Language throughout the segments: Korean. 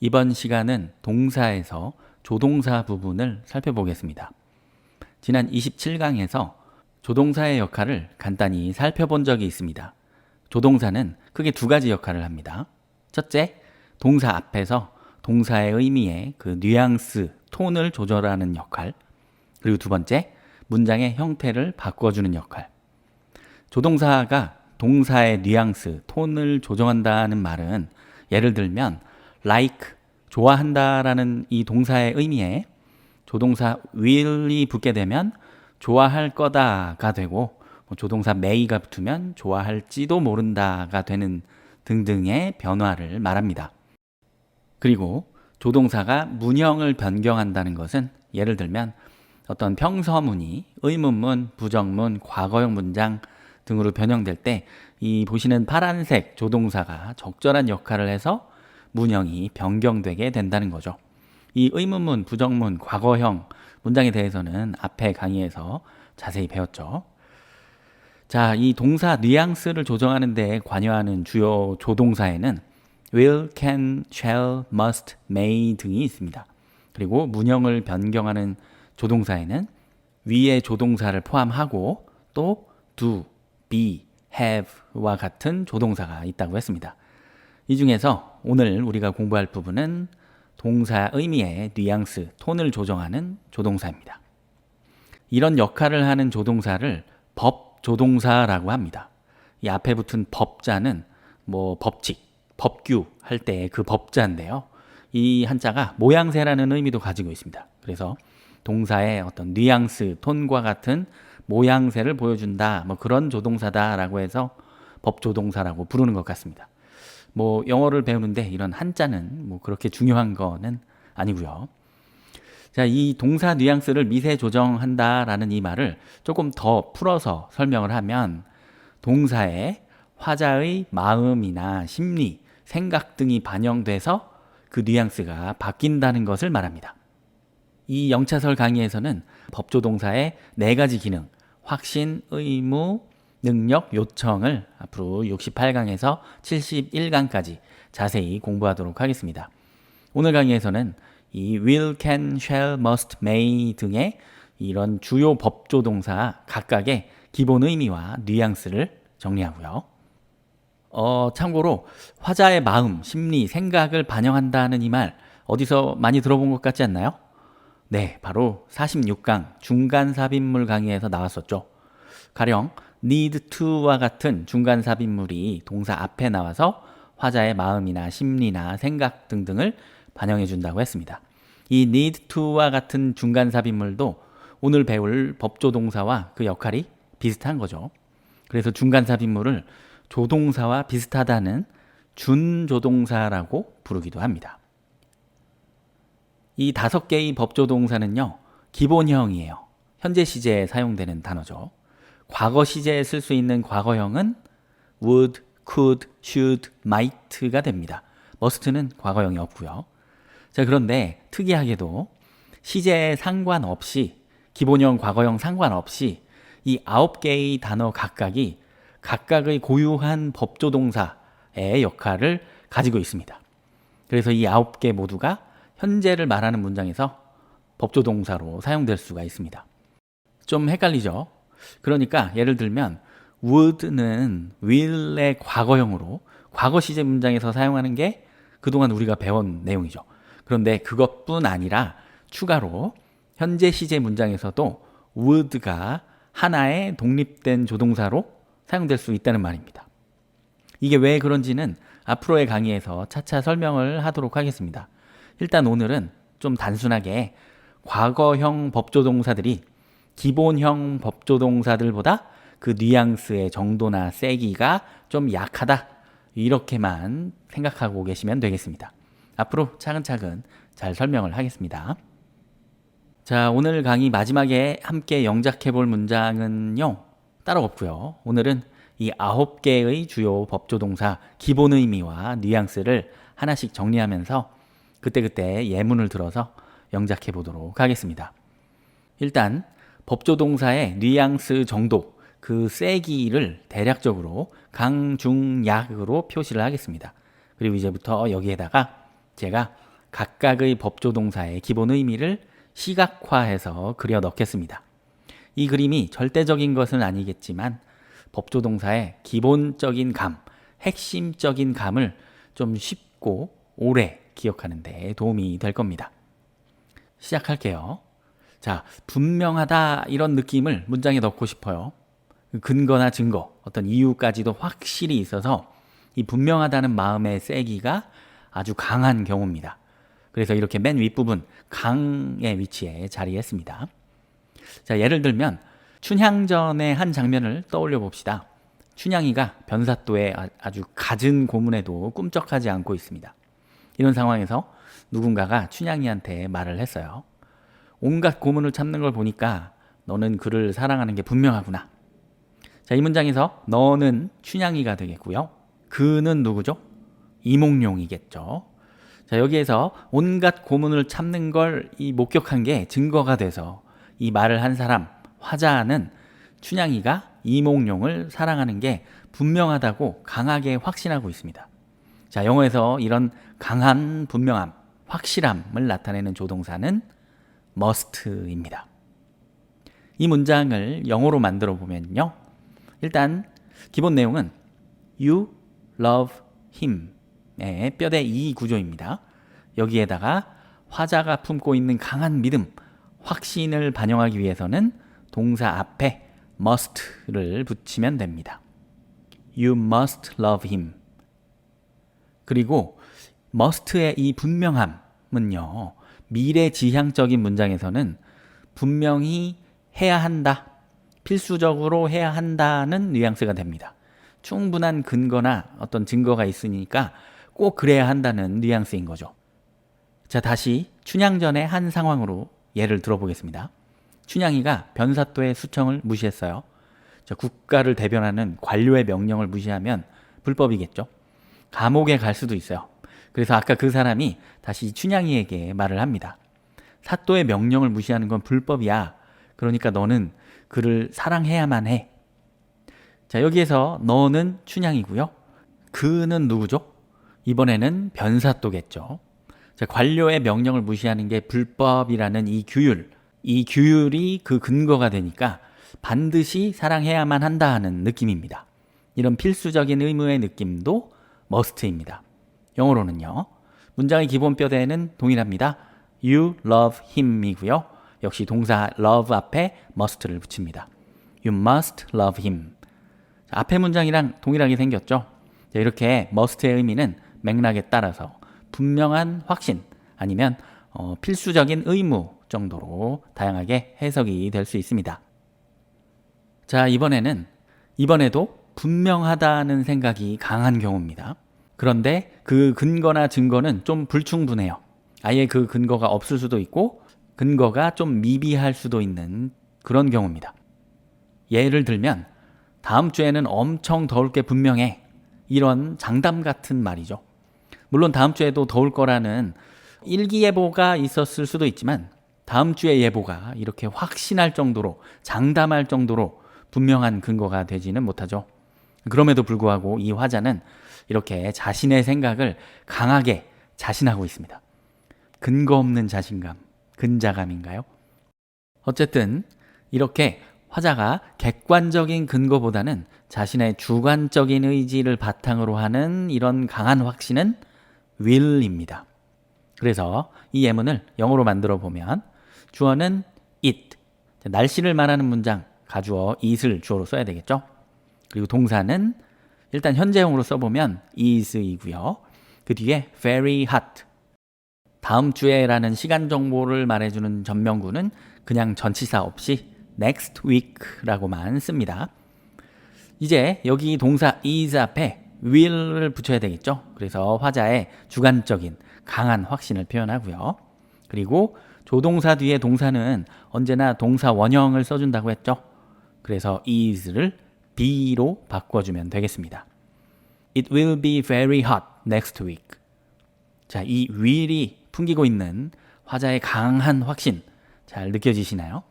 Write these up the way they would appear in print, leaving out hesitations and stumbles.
이번 시간은 동사에서 조동사 부분을 살펴보겠습니다. 지난 27강에서 조동사의 역할을 간단히 살펴본 적이 있습니다. 조동사는 크게 두 가지 역할을 합니다. 첫째, 동사 앞에서 동사의 의미의 그 뉘앙스, 톤을 조절하는 역할. 그리고 두 번째, 문장의 형태를 바꿔주는 역할. 조동사가 동사의 뉘앙스, 톤을 조정한다는 말은 예를 들면 like, 좋아한다라는 이 동사의 의미에 조동사 will이 붙게 되면 좋아할 거다가 되고 조동사 may가 붙으면 좋아할지도 모른다가 되는 등등의 변화를 말합니다. 그리고 조동사가 문형을 변경한다는 것은 예를 들면 어떤 평서문이 의문문, 부정문, 과거형 문장 등으로 변형될 때 이 보시는 파란색 조동사가 적절한 역할을 해서 문형이 변경되게 된다는 거죠. 이 의문문, 부정문, 과거형 문장에 대해서는 앞에 강의에서 자세히 배웠죠. 자, 이 동사 뉘앙스를 조정하는 데 관여하는 주요 조동사에는 will, can, shall, must, may 등이 있습니다. 그리고 문형을 변경하는 조동사에는 위의 조동사를 포함하고 또 do, be, have와 같은 조동사가 있다고 했습니다. 이 중에서 오늘 우리가 공부할 부분은 동사 의미의 뉘앙스, 톤을 조정하는 조동사입니다. 이런 역할을 하는 조동사를 법조동사라고 합니다. 이 앞에 붙은 법자는 법칙, 법규 할 때 그 법자인데요. 이 한자가 모양새라는 의미도 가지고 있습니다. 그래서 동사의 어떤 뉘앙스, 톤과 같은 모양새를 보여준다, 그런 조동사다라고 해서 법조동사라고 부르는 것 같습니다. 영어를 배우는데 이런 한자는 그렇게 중요한 거는 아니고요. 자, 이 동사 뉘앙스를 미세 조정한다라는 이 말을 조금 더 풀어서 설명을 하면 동사에 화자의 마음이나 심리, 생각 등이 반영돼서 그 뉘앙스가 바뀐다는 것을 말합니다. 이 영차설 강의에서는 법조동사의 4가지 기능, 확신, 의무, 능력, 요청을 앞으로 68강에서 71강까지 자세히 공부하도록 하겠습니다. 오늘 강의에서는 이 will, can, shall, must, may 등의 이런 주요 법조동사 각각의 기본 의미와 뉘앙스를 정리하고요. 참고로 화자의 마음, 심리, 생각을 반영한다는 이 말 어디서 많이 들어본 것 같지 않나요? 네, 바로 46강 중간삽입물 강의에서 나왔었죠. 가령 need to와 같은 중간삽입물이 동사 앞에 나와서 화자의 마음이나 심리나 생각 등등을 반영해 준다고 했습니다. 이 need to와 같은 중간삽입물도 오늘 배울 법조동사와 그 역할이 비슷한 거죠. 그래서 중간삽입물을 조동사와 비슷하다는 준조동사라고 부르기도 합니다. 이 5개의 법조동사는요, 기본형이에요. 현재 시제에 사용되는 단어죠. 과거 시제에 쓸 수 있는 과거형은 would, could, should, might가 됩니다. must는 과거형이 없고요. 자, 그런데 특이하게도 시제에 상관없이, 기본형, 과거형 상관없이 이 9개의 단어 각각이 각각의 고유한 법조동사의 역할을 가지고 있습니다. 그래서 이 9개 모두가 현재를 말하는 문장에서 법조동사로 사용될 수가 있습니다. 좀 헷갈리죠? 그러니까 예를 들면 would는 will의 과거형으로 과거 시제 문장에서 사용하는 게 그동안 우리가 배운 내용이죠. 그런데 그것뿐 아니라 추가로 현재 시제 문장에서도 would가 하나의 독립된 조동사로 사용될 수 있다는 말입니다. 이게 왜 그런지는 앞으로의 강의에서 차차 설명을 하도록 하겠습니다. 일단 오늘은 좀 단순하게 과거형 법조동사들이 기본형 법조동사들보다 그 뉘앙스의 정도나 세기가 좀 약하다, 이렇게만 생각하고 계시면 되겠습니다. 앞으로 차근차근 잘 설명을 하겠습니다. 자, 오늘 강의 마지막에 함께 영작해 볼 문장은요, 따로 없고요. 오늘은 이 9개의 주요 법조동사 기본 의미와 뉘앙스를 하나씩 정리하면서 그때그때 예문을 들어서 영작해 보도록 하겠습니다. 일단 법조동사의 뉘앙스 정도, 그 세기를 대략적으로 강, 중, 약으로 표시를 하겠습니다. 그리고 이제부터 여기에다가 제가 각각의 법조동사의 기본 의미를 시각화해서 그려 넣겠습니다. 이 그림이 절대적인 것은 아니겠지만 법조동사의 기본적인 감, 핵심적인 감을 좀 쉽고 오래 기억하는 데 도움이 될 겁니다. 시작할게요. 자, 분명하다 이런 느낌을 문장에 넣고 싶어요. 근거나 증거, 어떤 이유까지도 확실히 있어서 이 분명하다는 마음의 세기가 아주 강한 경우입니다. 그래서 이렇게 맨 윗부분 강의 위치에 자리했습니다. 자, 예를 들면 춘향전의 한 장면을 떠올려 봅시다. 춘향이가 변사또의 아주 갖은 고문에도 꿈쩍하지 않고 있습니다. 이런 상황에서 누군가가 춘향이한테 말을 했어요. 온갖 고문을 참는 걸 보니까 너는 그를 사랑하는 게 분명하구나. 자, 이 문장에서 너는 춘향이가 되겠고요. 그는 누구죠? 이몽룡이겠죠. 자, 여기에서 온갖 고문을 참는 걸 이 목격한 게 증거가 돼서 이 말을 한 사람, 화자는 춘향이가 이몽룡을 사랑하는 게 분명하다고 강하게 확신하고 있습니다. 자, 영어에서 이런 강한 분명함, 확실함을 나타내는 조동사는 must입니다. 이 문장을 영어로 만들어 보면요. 일단 기본 내용은 You love him의 뼈대 이 구조입니다. 여기에다가 화자가 품고 있는 강한 믿음, 확신을 반영하기 위해서는 동사 앞에 must를 붙이면 됩니다. You must love him. 그리고 must의 이 분명함은요, 미래지향적인 문장에서는 분명히 해야 한다, 필수적으로 해야 한다는 뉘앙스가 됩니다. 충분한 근거나 어떤 증거가 있으니까 꼭 그래야 한다는 뉘앙스인 거죠. 자, 다시 춘향전의 한 상황으로 예를 들어보겠습니다. 춘향이가 변사또의 수청을 무시했어요. 자, 국가를 대변하는 관료의 명령을 무시하면 불법이겠죠. 감옥에 갈 수도 있어요. 그래서 아까 그 사람이 다시 춘향이에게 말을 합니다. 사또의 명령을 무시하는 건 불법이야. 그러니까 너는 그를 사랑해야만 해. 자, 여기에서 너는 춘향이고요. 그는 누구죠? 이번에는 변사또겠죠. 자, 관료의 명령을 무시하는 게 불법이라는 이 규율이 그 근거가 되니까 반드시 사랑해야만 한다 하는 느낌입니다. 이런 필수적인 의무의 느낌도 must입니다. 영어로는요. 문장의 기본 뼈대는 동일합니다. You love him이고요. 역시 동사 love 앞에 must를 붙입니다. You must love him. 자, 앞에 문장이랑 동일하게 생겼죠. 자, 이렇게 must의 의미는 맥락에 따라서 분명한 확신 아니면 필수적인 의무 정도로 다양하게 해석이 될 수 있습니다. 자, 이번에도 분명하다는 생각이 강한 경우입니다. 그런데 그 근거나 증거는 좀 불충분해요. 아예 그 근거가 없을 수도 있고 근거가 좀 미비할 수도 있는 그런 경우입니다. 예를 들면 다음 주에는 엄청 더울 게 분명해. 이런 장담 같은 말이죠. 물론 다음 주에도 더울 거라는 일기예보가 있었을 수도 있지만 다음 주의 예보가 이렇게 확신할 정도로 장담할 정도로 분명한 근거가 되지는 못하죠. 그럼에도 불구하고 이 화자는 이렇게 자신의 생각을 강하게 자신하고 있습니다. 근거 없는 자신감, 근자감인가요? 어쨌든 이렇게 화자가 객관적인 근거보다는 자신의 주관적인 의지를 바탕으로 하는 이런 강한 확신은 will입니다. 그래서 이 예문을 영어로 만들어 보면 주어는 it, 날씨를 말하는 문장 가주어 it을 주어로 써야 되겠죠. 그리고 동사는 일단 현재형으로 써보면 is이고요. 그 뒤에 very hot, 다음 주에라는 시간 정보를 말해주는 전명구는 그냥 전치사 없이 next week라고만 씁니다. 이제 여기 동사 is 앞에 will을 붙여야 되겠죠. 그래서 화자의 주관적인 강한 확신을 표현하고요. 그리고 조동사 뒤에 동사는 언제나 동사 원형을 써준다고 했죠. 그래서 is를 be로 바꿔주면 되겠습니다. It will be very hot next week. 자, 이 will이 풍기고 있는 화자의 강한 확신 잘 느껴지시나요?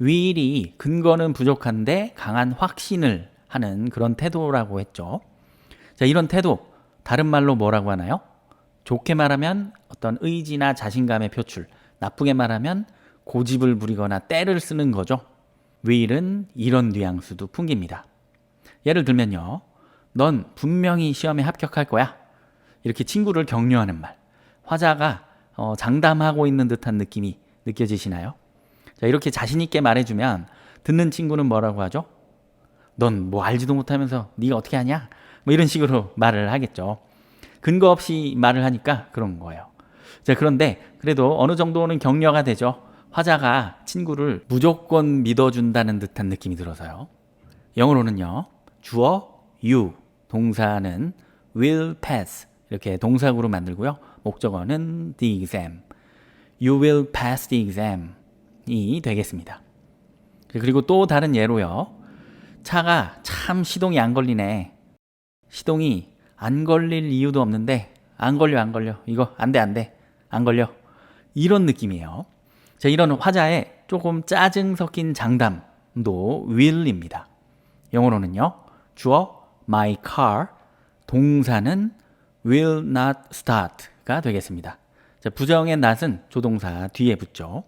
will이 근거는 부족한데 강한 확신을 하는 그런 태도라고 했죠. 자, 이런 태도 다른 말로 뭐라고 하나요? 좋게 말하면 어떤 의지나 자신감의 표출, 나쁘게 말하면 고집을 부리거나 떼를 쓰는 거죠. will은 이런 뉘앙스도 풍깁니다. 예를 들면요. 넌 분명히 시험에 합격할 거야. 이렇게 친구를 격려하는 말. 화자가 장담하고 있는 듯한 느낌이 느껴지시나요? 자, 이렇게 자신 있게 말해주면 듣는 친구는 뭐라고 하죠? 넌 뭐 알지도 못하면서 네가 어떻게 하냐? 뭐 이런 식으로 말을 하겠죠. 근거 없이 말을 하니까 그런 거예요. 자, 그런데 그래도 어느 정도는 격려가 되죠. 화자가 친구를 무조건 믿어준다는 듯한 느낌이 들어서요. 영어로는요. 주어 you, 동사는 will pass 이렇게 동사구로 만들고요. 목적어는 the exam. You will pass the exam 이 되겠습니다. 그리고 또 다른 예로요. 차가 참 시동이 안 걸리네. 시동이 안 걸릴 이유도 없는데 안 걸려. 이거 안 돼. 안 걸려. 이런 느낌이에요. 자, 이런 화자에 조금 짜증 섞인 장담도 will입니다. 영어로는요. 주어 my car, 동사는 will not start가 되겠습니다. 자, 부정의 not은 조동사 뒤에 붙죠.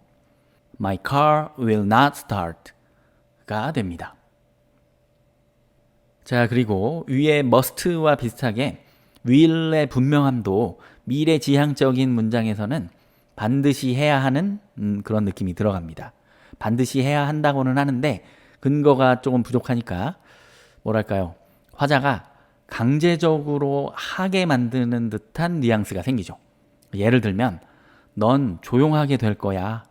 My car will not start가 됩니다. 자, 그리고 위에 must와 비슷하게 will의 분명함도 미래지향적인 문장에서는 반드시 해야 하는 그런 느낌이 들어갑니다. 반드시 해야 한다고는 하는데 근거가 조금 부족하니까 뭐랄까요? 화자가 강제적으로 하게 만드는 듯한 뉘앙스가 생기죠. 예를 들면 넌 조용하게 될 거야.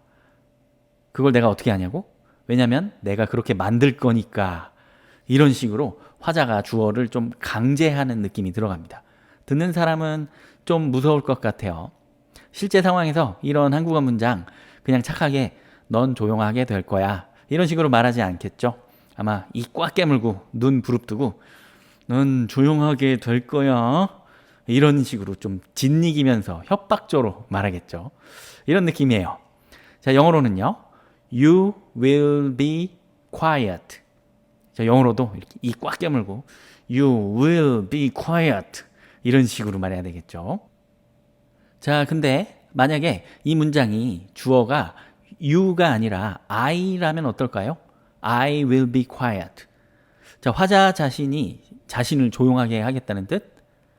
그걸 내가 어떻게 하냐고? 왜냐면 내가 그렇게 만들 거니까. 이런 식으로 화자가 주어를 좀 강제하는 느낌이 들어갑니다. 듣는 사람은 좀 무서울 것 같아요. 실제 상황에서 이런 한국어 문장 그냥 착하게 넌 조용하게 될 거야. 이런 식으로 말하지 않겠죠. 아마 입 꽉 깨물고 눈 부릅뜨고 넌 조용하게 될 거야. 이런 식으로 좀 짓이기면서 협박조로 말하겠죠. 이런 느낌이에요. 자, 영어로는요. You will be quiet. 자, 영어로도 이렇게 입 꽉 깨물고 You will be quiet. 이런 식으로 말해야 되겠죠. 자, 근데 만약에 이 문장이 주어가 you가 아니라 I라면 어떨까요? I will be quiet. 자, 화자 자신이 자신을 조용하게 하겠다는 뜻?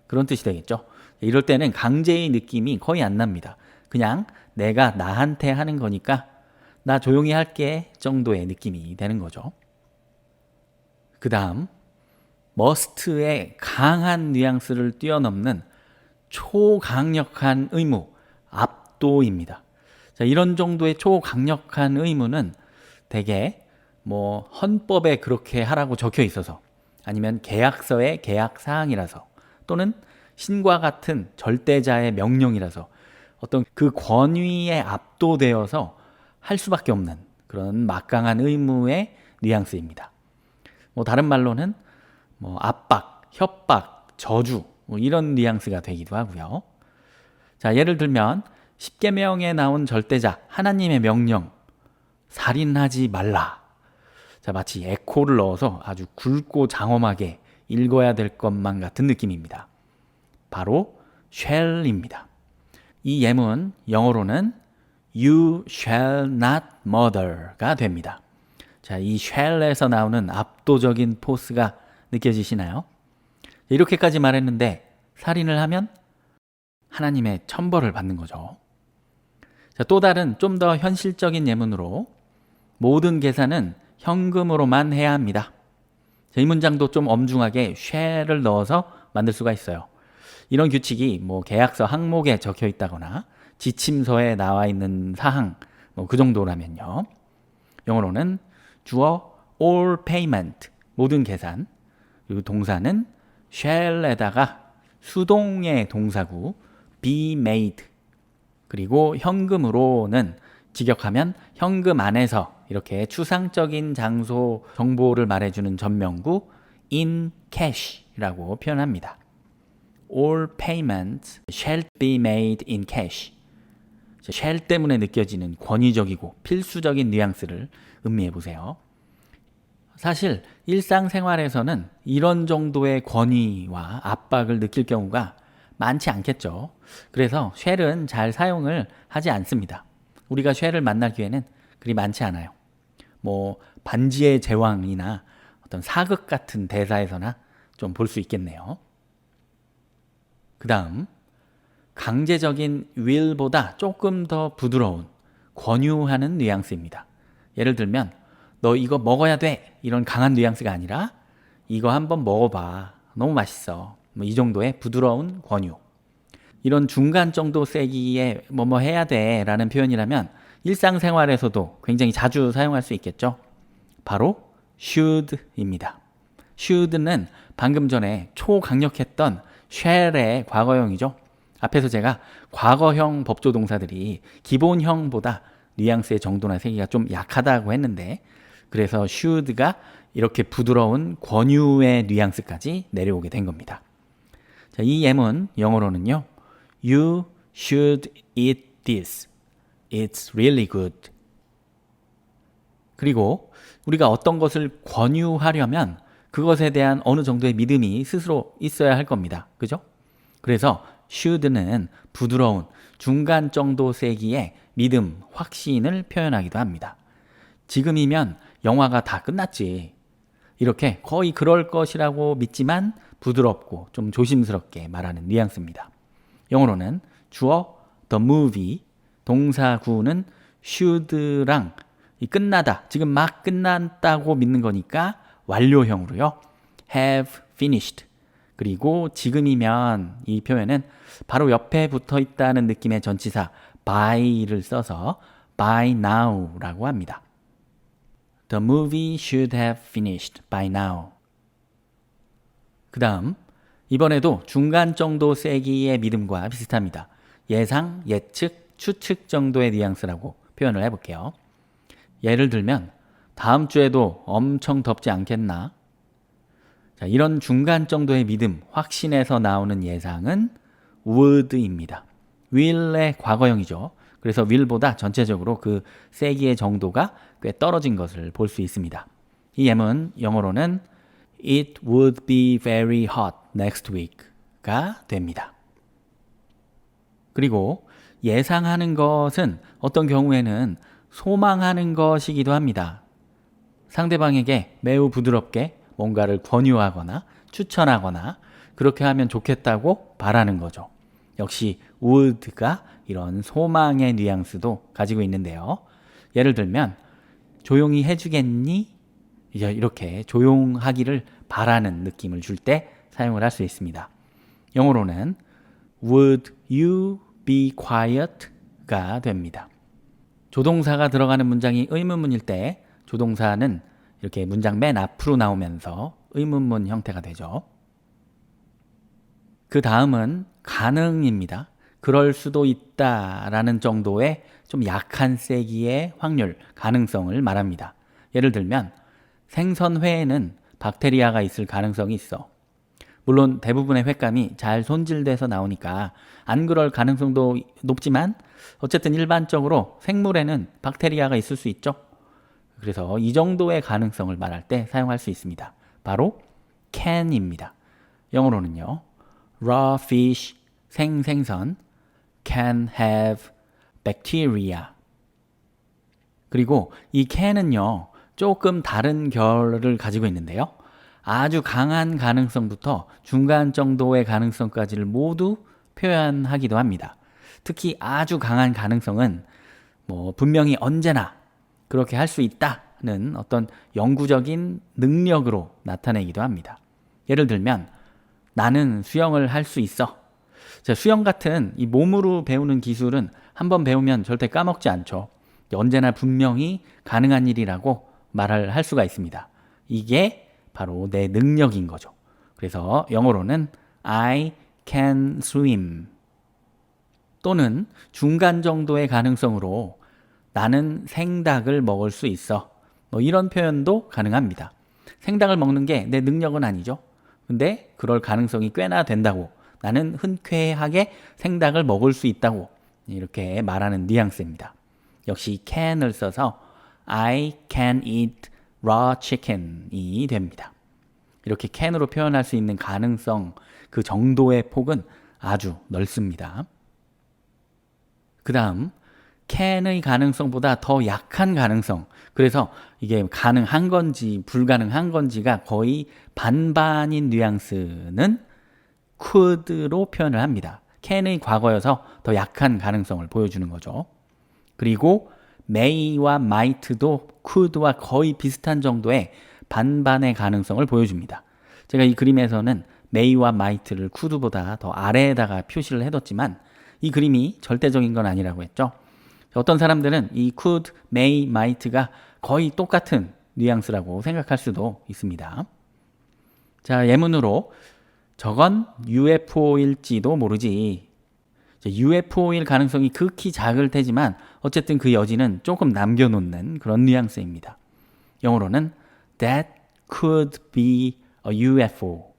그런 뜻이 되겠죠. 이럴 때는 강제의 느낌이 거의 안 납니다. 그냥 내가 나한테 하는 거니까 나 조용히 할게 정도의 느낌이 되는 거죠. 그 다음 must의 강한 뉘앙스를 뛰어넘는 초강력한 의무, 압도입니다. 자, 이런 정도의 초강력한 의무는 대개 뭐 헌법에 그렇게 하라고 적혀 있어서 아니면 계약서의 계약 사항이라서 또는 신과 같은 절대자의 명령이라서 어떤 그 권위에 압도되어서 할 수밖에 없는 그런 막강한 의무의 뉘앙스입니다. 뭐 다른 말로는 뭐 압박, 협박, 저주 뭐 이런 뉘앙스가 되기도 하고요. 자, 예를 들면 십계명에 나온 절대자 하나님의 명령 살인하지 말라. 자, 마치 에코를 넣어서 아주 굵고 장엄하게 읽어야 될 것만 같은 느낌입니다. 바로 shall입니다. 이 예문 영어로는 You shall not murder가 됩니다. 자, 이 shall에서 나오는 압도적인 포스가 느껴지시나요? 이렇게까지 말했는데 살인을 하면 하나님의 천벌을 받는 거죠. 자, 또 다른 좀 더 현실적인 예문으로 모든 계산은 현금으로만 해야 합니다. 자, 이 문장도 좀 엄중하게 shall을 넣어서 만들 수가 있어요. 이런 규칙이 뭐 계약서 항목에 적혀 있다거나 지침서에 나와 있는 사항 뭐 그 정도라면요. 영어로는 주어 all payment 모든 계산 그리고 동사는 shall에다가 수동의 동사구 be made 그리고 현금으로는 직역하면 현금 안에서 이렇게 추상적인 장소 정보를 말해주는 전명구 in cash라고 표현합니다. All payments shall be made in cash. shall 때문에 느껴지는 권위적이고 필수적인 뉘앙스를 음미해 보세요. 사실 일상생활에서는 이런 정도의 권위와 압박을 느낄 경우가 많지 않겠죠. 그래서 쉘은 잘 사용을 하지 않습니다. 우리가 쉘을 만날 기회는 그리 많지 않아요. 뭐 반지의 제왕이나 어떤 사극 같은 대사에서나 좀 볼 수 있겠네요. 그 다음 강제적인 will보다 조금 더 부드러운 권유하는 뉘앙스입니다. 예를 들면 너 이거 먹어야 돼 이런 강한 뉘앙스가 아니라 이거 한번 먹어봐 너무 맛있어 뭐 이 정도의 부드러운 권유. 이런 중간 정도 세기의 뭐뭐 해야 돼 라는 표현이라면 일상생활에서도 굉장히 자주 사용할 수 있겠죠. 바로 should입니다. should는 방금 전에 초강력했던 shall의 과거형이죠. 앞에서 제가 과거형 법조동사들이 기본형보다 뉘앙스의 정도나 세기가 좀 약하다고 했는데 그래서 should가 이렇게 부드러운 권유의 뉘앙스까지 내려오게 된 겁니다. 자, 이 예문 영어로는요. You should eat this. It's really good. 그리고 우리가 어떤 것을 권유하려면 그것에 대한 어느 정도의 믿음이 스스로 있어야 할 겁니다. 그죠? 그래서 should는 부드러운 중간 정도 세기의 믿음, 확신을 표현하기도 합니다. 지금이면 영화가 다 끝났지. 이렇게 거의 그럴 것이라고 믿지만 부드럽고 좀 조심스럽게 말하는 뉘앙스입니다. 영어로는 주어 the movie, 동사구는 should랑 끝나다, 지금 막 끝났다고 믿는 거니까 완료형으로요. have finished. 그리고 지금이면 이 표현은 바로 옆에 붙어 있다는 느낌의 전치사 by를 써서 by now라고 합니다. The movie should have finished by now. 그 다음 이번에도 중간 정도 세기의 믿음과 비슷합니다. 예상, 예측, 추측 정도의 뉘앙스라고 표현을 해볼게요. 예를 들면 다음 주에도 엄청 덥지 않겠나? 자, 이런 중간 정도의 믿음, 확신에서 나오는 예상은 would입니다. will의 과거형이죠. 그래서 will보다 전체적으로 그 세기의 정도가 꽤 떨어진 것을 볼 수 있습니다. 이 예문 영어로는 It would be very hot next week가 됩니다. 그리고 예상하는 것은 어떤 경우에는 소망하는 것이기도 합니다. 상대방에게 매우 부드럽게 뭔가를 권유하거나 추천하거나 그렇게 하면 좋겠다고 바라는 거죠. 역시 would가 이런 소망의 뉘앙스도 가지고 있는데요. 예를 들면 조용히 해주겠니? 이렇게 조용하기를 바라는 느낌을 줄 때 사용을 할 수 있습니다. 영어로는 Would you be quiet가 됩니다. 조동사가 들어가는 문장이 의문문일 때 조동사는 이렇게 문장 맨 앞으로 나오면서 의문문 형태가 되죠. 그 다음은 가능입니다. 그럴 수도 있다라는 정도의 좀 약한 세기의 확률, 가능성을 말합니다. 예를 들면 생선회에는 박테리아가 있을 가능성이 있어. 물론 대부분의 횟감이 잘 손질돼서 나오니까 안 그럴 가능성도 높지만 어쨌든 일반적으로 생물에는 박테리아가 있을 수 있죠. 그래서 이 정도의 가능성을 말할 때 사용할 수 있습니다. 바로 can입니다. 영어로는요. raw fish, 생선 can have bacteria. 그리고 이 can은요. 조금 다른 결을 가지고 있는데요. 아주 강한 가능성부터 중간 정도의 가능성까지를 모두 표현하기도 합니다. 특히 아주 강한 가능성은 분명히 언제나 그렇게 할 수 있다는 어떤 영구적인 능력으로 나타내기도 합니다. 예를 들면 나는 수영을 할 수 있어. 자, 수영 같은 이 몸으로 배우는 기술은 한번 배우면 절대 까먹지 않죠. 언제나 분명히 가능한 일이라고 말을 할 수가 있습니다. 이게 바로 내 능력인 거죠. 그래서 영어로는 I can swim 또는 중간 정도의 가능성으로 나는 생닭을 먹을 수 있어. 이런 표현도 가능합니다. 생닭을 먹는 게 내 능력은 아니죠. 근데 그럴 가능성이 꽤나 된다고 나는 흔쾌하게 생닭을 먹을 수 있다고 이렇게 말하는 뉘앙스입니다. 역시 can을 써서 I can eat raw chicken이 됩니다. 이렇게 can으로 표현할 수 있는 가능성, 그 정도의 폭은 아주 넓습니다. 그 다음 can의 가능성보다 더 약한 가능성, 그래서 이게 가능한 건지 불가능한 건지가 거의 반반인 뉘앙스는 could로 표현을 합니다. can의 과거여서 더 약한 가능성을 보여주는 거죠. 그리고 may와 might도 could와 거의 비슷한 정도의 반반의 가능성을 보여줍니다. 제가 이 그림에서는 may와 might를 could보다 더 아래에다가 표시를 해뒀지만 이 그림이 절대적인 건 아니라고 했죠. 어떤 사람들은 이 could, may, might가 거의 똑같은 뉘앙스라고 생각할 수도 있습니다. 자, 예문으로 저건 UFO일지도 모르지. UFO일 가능성이 극히 작을 테지만 어쨌든 그 여지는 조금 남겨놓는 그런 뉘앙스입니다. 영어로는 That could be a UFO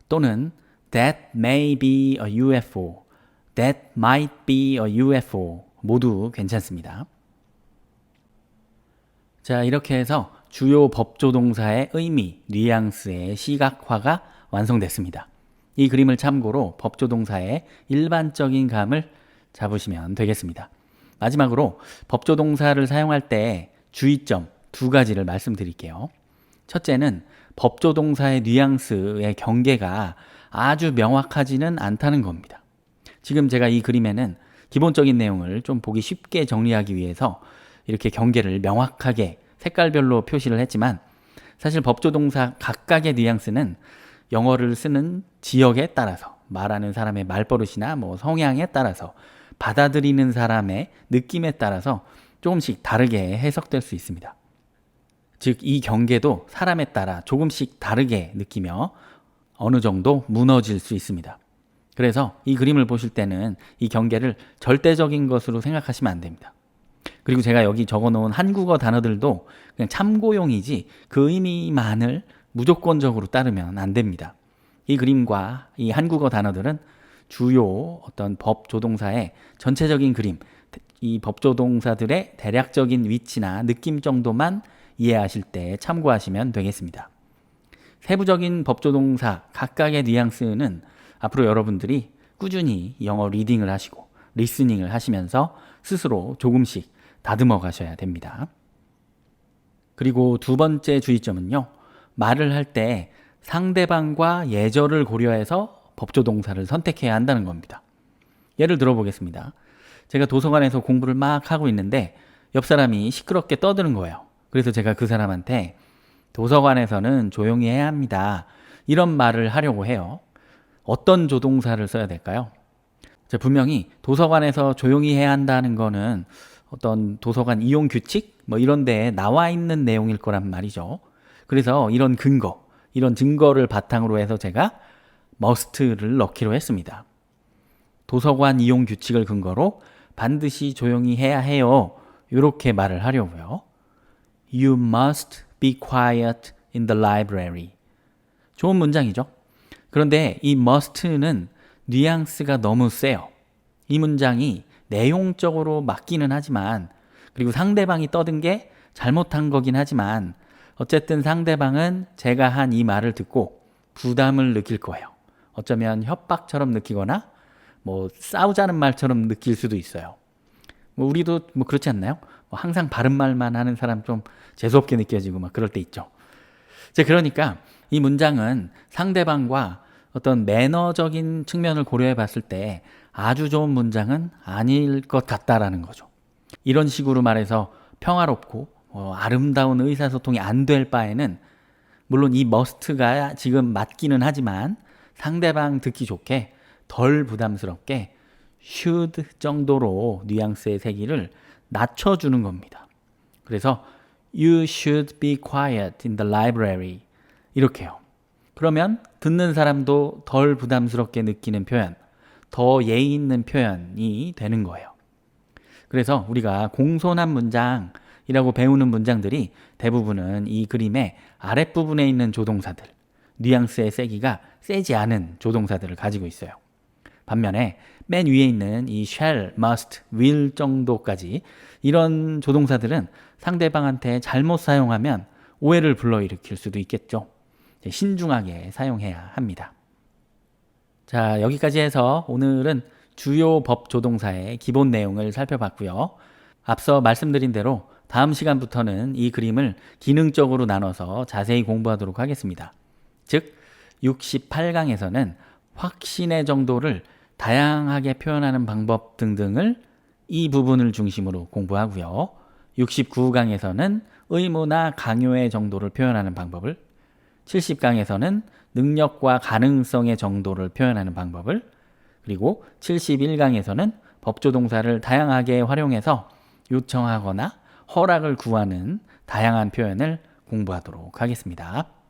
또는 That may be a UFO, That might be a UFO 모두 괜찮습니다. 자, 이렇게 해서 주요 법조동사의 의미, 뉘앙스의 시각화가 완성됐습니다. 이 그림을 참고로 법조동사의 일반적인 감을 잡으시면 되겠습니다. 마지막으로 법조동사를 사용할 때 주의점 두 가지를 말씀드릴게요. 첫째는 법조동사의 뉘앙스의 경계가 아주 명확하지는 않다는 겁니다. 지금 제가 이 그림에는 기본적인 내용을 좀 보기 쉽게 정리하기 위해서 이렇게 경계를 명확하게 색깔별로 표시를 했지만 사실 법조동사 각각의 뉘앙스는 영어를 쓰는 지역에 따라서 말하는 사람의 말버릇이나 성향에 따라서 받아들이는 사람의 느낌에 따라서 조금씩 다르게 해석될 수 있습니다. 즉, 이 경계도 사람에 따라 조금씩 다르게 느끼며 어느 정도 무너질 수 있습니다. 그래서 이 그림을 보실 때는 이 경계를 절대적인 것으로 생각하시면 안 됩니다. 그리고 제가 여기 적어놓은 한국어 단어들도 그냥 참고용이지 그 의미만을 무조건적으로 따르면 안 됩니다. 이 그림과 이 한국어 단어들은 주요 어떤 법조동사의 전체적인 그림, 이 법조동사들의 대략적인 위치나 느낌 정도만 이해하실 때 참고하시면 되겠습니다. 세부적인 법조동사 각각의 뉘앙스는 앞으로 여러분들이 꾸준히 영어 리딩을 하시고 리스닝을 하시면서 스스로 조금씩 다듬어 가셔야 됩니다. 그리고 두 번째 주의점은요. 말을 할 때 상대방과 예절을 고려해서 법조동사를 선택해야 한다는 겁니다. 예를 들어 보겠습니다. 제가 도서관에서 공부를 막 하고 있는데 옆 사람이 시끄럽게 떠드는 거예요. 그래서 제가 그 사람한테 도서관에서는 조용히 해야 합니다. 이런 말을 하려고 해요. 어떤 조동사를 써야 될까요? 분명히 도서관에서 조용히 해야 한다는 거는 어떤 도서관 이용 규칙 이런 데에 나와 있는 내용일 거란 말이죠. 그래서 이런 근거, 이런 증거를 바탕으로 해서 제가 must를 넣기로 했습니다. 도서관 이용 규칙을 근거로 반드시 조용히 해야 해요. 이렇게 말을 하려고요. You must be quiet in the library. 좋은 문장이죠. 그런데 이 must는 뉘앙스가 너무 세요. 이 문장이 내용적으로 맞기는 하지만 그리고 상대방이 떠든 게 잘못한 거긴 하지만 어쨌든 상대방은 제가 한 이 말을 듣고 부담을 느낄 거예요. 어쩌면 협박처럼 느끼거나 싸우자는 말처럼 느낄 수도 있어요. 우리도 그렇지 않나요? 항상 바른 말만 하는 사람 좀 재수없게 느껴지고 그럴 때 있죠. 그러니까 이 문장은 상대방과 어떤 매너적인 측면을 고려해 봤을 때 아주 좋은 문장은 아닐 것 같다라는 거죠. 이런 식으로 말해서 평화롭고 아름다운 의사소통이 안 될 바에는 물론 이 must가 지금 맞기는 하지만 상대방 듣기 좋게 덜 부담스럽게 should 정도로 뉘앙스의 세기를 낮춰주는 겁니다. 그래서 You should be quiet in the library 이렇게요. 그러면 듣는 사람도 덜 부담스럽게 느끼는 표현, 더 예의 있는 표현이 되는 거예요. 그래서 우리가 공손한 문장이라고 배우는 문장들이 대부분은 이 그림의 아랫부분에 있는 조동사들, 뉘앙스의 세기가 세지 않은 조동사들을 가지고 있어요. 반면에 맨 위에 있는 이 shall, must, will 정도까지 이런 조동사들은 상대방한테 잘못 사용하면 오해를 불러일으킬 수도 있겠죠. 신중하게 사용해야 합니다. 자, 여기까지 해서 오늘은 주요 법조동사의 기본 내용을 살펴봤고요. 앞서 말씀드린 대로 다음 시간부터는 이 그림을 기능적으로 나눠서 자세히 공부하도록 하겠습니다. 즉, 68강에서는 확신의 정도를 다양하게 표현하는 방법 등등을 이 부분을 중심으로 공부하고요. 69강에서는 의무나 강요의 정도를 표현하는 방법을, 70강에서는 능력과 가능성의 정도를 표현하는 방법을, 그리고 71강에서는 법조동사를 다양하게 활용해서 요청하거나 허락을 구하는 다양한 표현을 공부하도록 하겠습니다.